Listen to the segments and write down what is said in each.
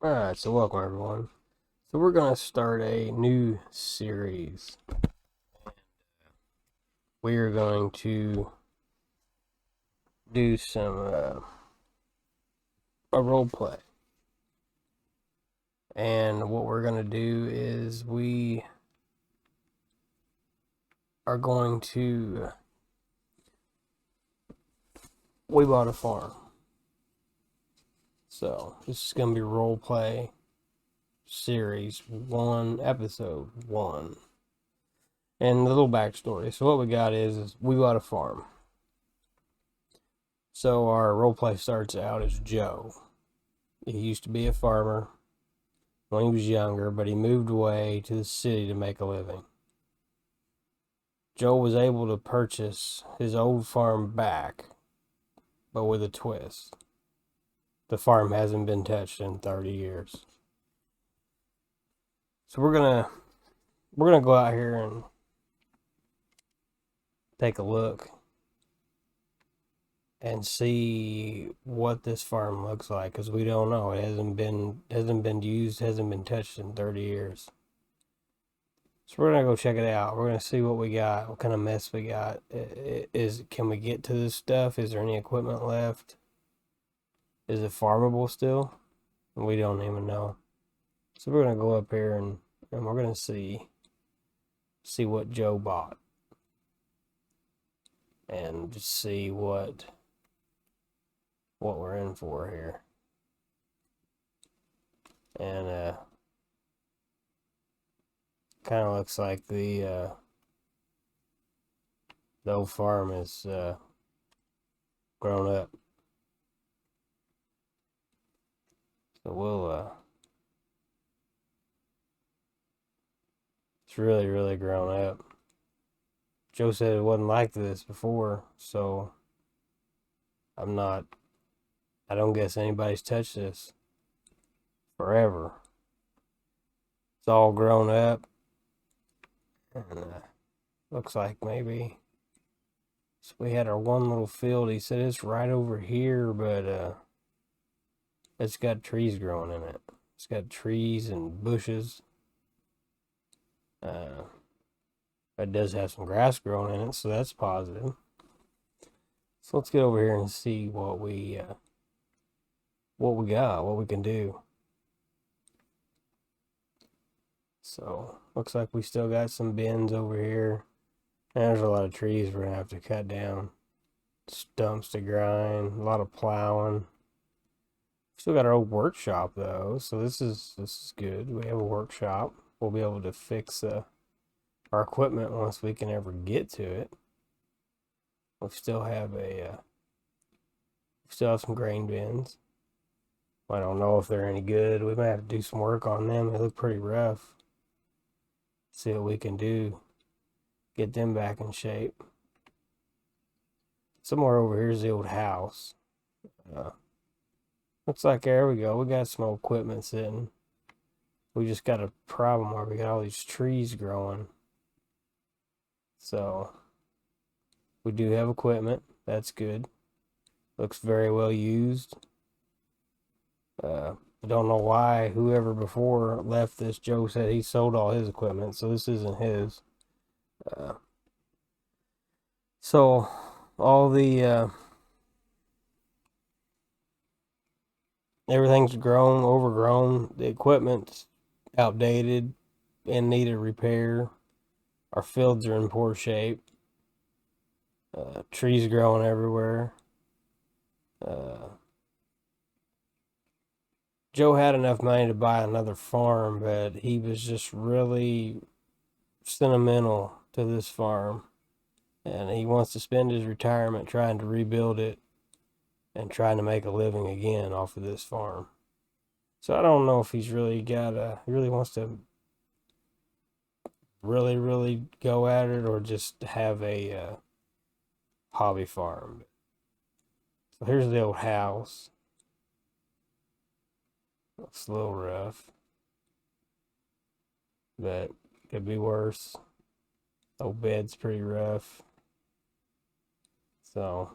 Alright, so welcome everyone. So we're going to start a new series. We are going to do a role play. And what we're going to do is we are going to we bought a farm. So this is going to be role play series 1, episode 1. And the little backstory. So what we got is we bought a farm. So our role play starts out as Joe. He used to be a farmer when he was younger, but he moved away to the city to make a living. Joe was able to purchase his old farm back, but with a twist. The farm hasn't been touched in 30 years. So we're gonna go out here and take a look and see what this farm looks like, because we don't know. It hasn't been used, hasn't been touched in 30 years. So we're gonna go check it out. We're gonna see what we got, what kind of mess we got. Can we get to this stuff? Is there any equipment left? Is it farmable still? We don't even know. So we're gonna go up here and we're gonna see what Joe bought, and just see what we're in for here. And kind of looks like the old farm is grown up. So it's really grown up. Joe said it wasn't like this before, so I don't guess anybody's touched this forever. It's all grown up, and looks like maybe, so we had our one little field. He said it's right over here, but it's got trees growing in it. It's got trees and bushes. Uh, it does have some grass growing in it, so that's positive. So let's get over here and see what we got, what we can do. So looks like we still got some bins over here. And there's a lot of trees we're gonna have to cut down. Stumps to grind, a lot of plowing. Still got our old workshop though, so this is good. We have a workshop. We'll be able to fix our equipment once we can ever get to it. We still have some grain bins. I don't know if they're any good. We might have to do some work on them. They look pretty rough. See what we can do. Get them back in shape. Somewhere over here is the old house. Looks like there we go. We got some old equipment sitting. We just got a problem where we got all these trees growing. So we do have equipment. That's good. Looks very well used. I don't know why whoever before left this. Joe said he sold all his equipment, so this isn't his. So all the everything's grown, overgrown. The equipment's outdated and needed repair. Our fields are in poor shape. Trees growing everywhere. Joe had enough money to buy another farm, but he was just really sentimental to this farm. And he wants to spend his retirement trying to rebuild it and trying to make a living again off of this farm. So I don't know if he's really he really wants to really go at it, or just have a hobby farm. So here's the old house. Looks a little rough, but could be worse. Old bed's pretty rough. So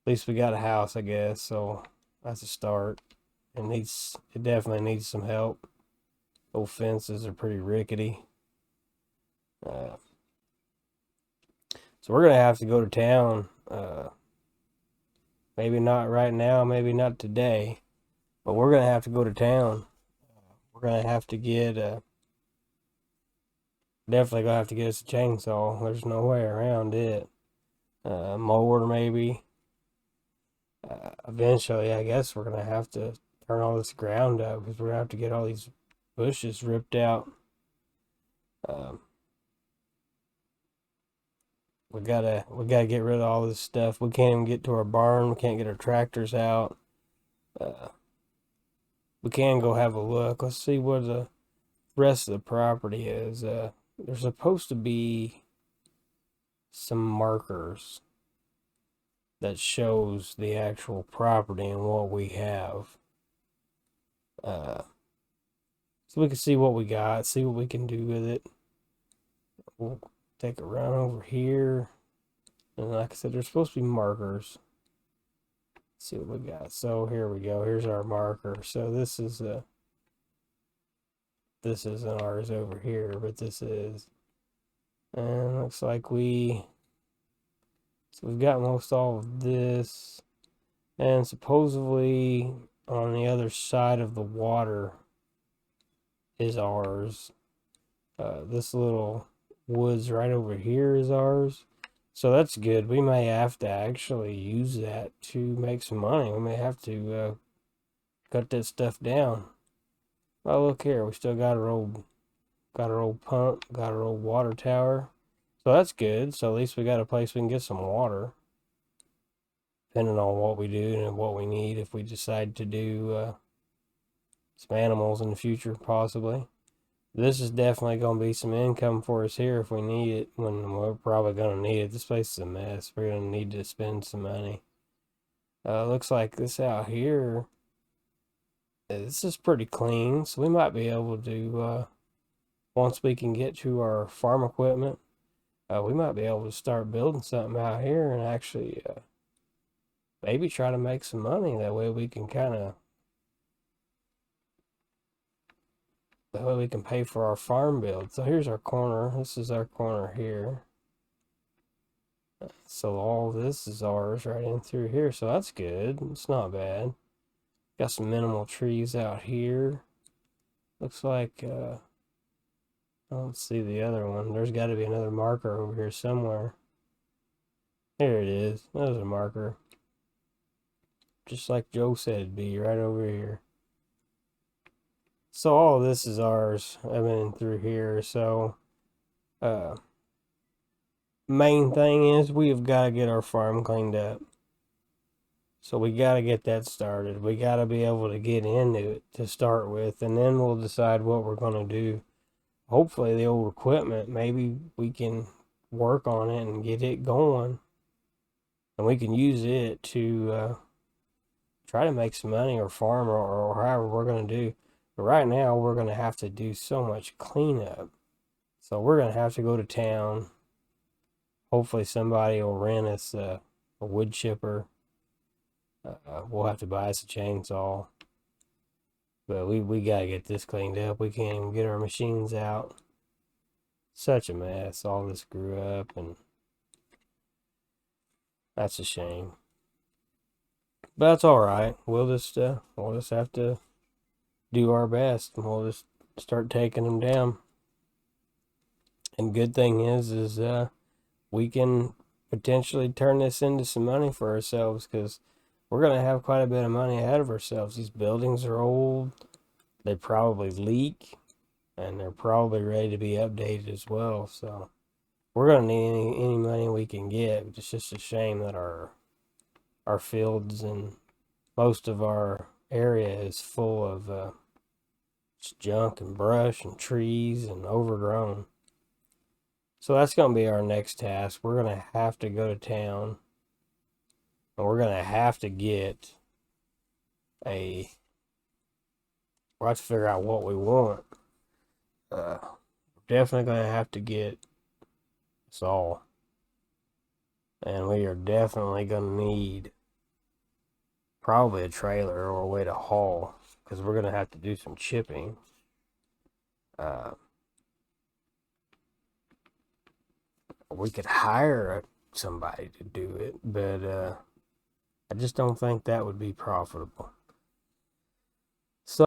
at least we got a house, I guess. So that's a start. It definitely needs some help. Old fences are pretty rickety. So we're gonna have to go to town. Maybe not right now, maybe not today, but we're gonna have to go to town. We're gonna have to get definitely gonna have to get us a chainsaw. There's no way around it. Mower maybe. Eventually, I guess we're gonna have to turn all this ground up because we're gonna have to get all these bushes ripped out. Um, we gotta get rid of all this stuff. We can't even get to our barn. We can't get our tractors out. Uh, we can go have a look. Let's see what the rest of the property is. There's supposed to be some markers that shows the actual property and what we have. So we can see what we got, see what we can do with it. We'll take a run over here. And like I said, there's supposed to be markers. Let's see what we got. So here we go. Here's our marker. So this isn't ours over here, but this is. And looks like so we've got most all of this. And supposedly on the other side of the water is ours. This little woods right over here is ours. So that's good. We may have to actually use that to make some money. We may have to cut that stuff down. Oh, look here. We still got our old pump, got our old water tower. So that's good. So at least we got a place we can get some water. Depending on what we do and what we need, if we decide to do some animals in the future, possibly. This is definitely going to be some income for us here if we need it, when we're probably going to need it. This place is a mess. We're going to need to spend some money. Looks like this out here, this is pretty clean, so we might be able to, once we can get to our farm equipment, we might be able to start building something out here and actually maybe try to make some money. That way we can pay for our farm build. So here's our corner. This is our corner here. So all this is ours right in through here. So that's good. It's not bad. Got some minimal trees out here. Looks like, I don't see the other one. There's got to be another marker over here somewhere. Here it is. There's a marker. Just like Joe said it'd be, right over here. So all of this is ours. I've been through here. So main thing is we have got to get our farm cleaned up. So we got to get that started. We got to be able to get into it to start with, and then we'll decide what we're going to do. Hopefully the old equipment, maybe we can work on it and get it going, and we can use it to try to make some money or farm or however we're going to do. But right now we're going to have to do so much cleanup. So we're going to have to go to town. Hopefully somebody will rent us a wood chipper. We'll have to buy us a chainsaw. But we got to get this cleaned up. We can't even get our machines out. Such a mess. All this grew up, and that's a shame. But that's all right. We'll just have to do our best, and we'll just start taking them down. And good thing is we can potentially turn this into some money for ourselves, because we're going to have quite a bit of money ahead of ourselves. These buildings are old. They probably leak, and they're probably ready to be updated as well. So we're going to need any money we can get. It's just a shame that our fields and most of our area is full of junk and brush and trees and overgrown. So that's going to be our next task. We're going to have to go to town, and we're going to have to get we'll have to figure out what we want. We're definitely going to have to get a saw, and we are definitely going to need probably a trailer or a way to haul. because we're going to have to do some chipping. We could hire somebody to do it, but I just don't think that would be profitable.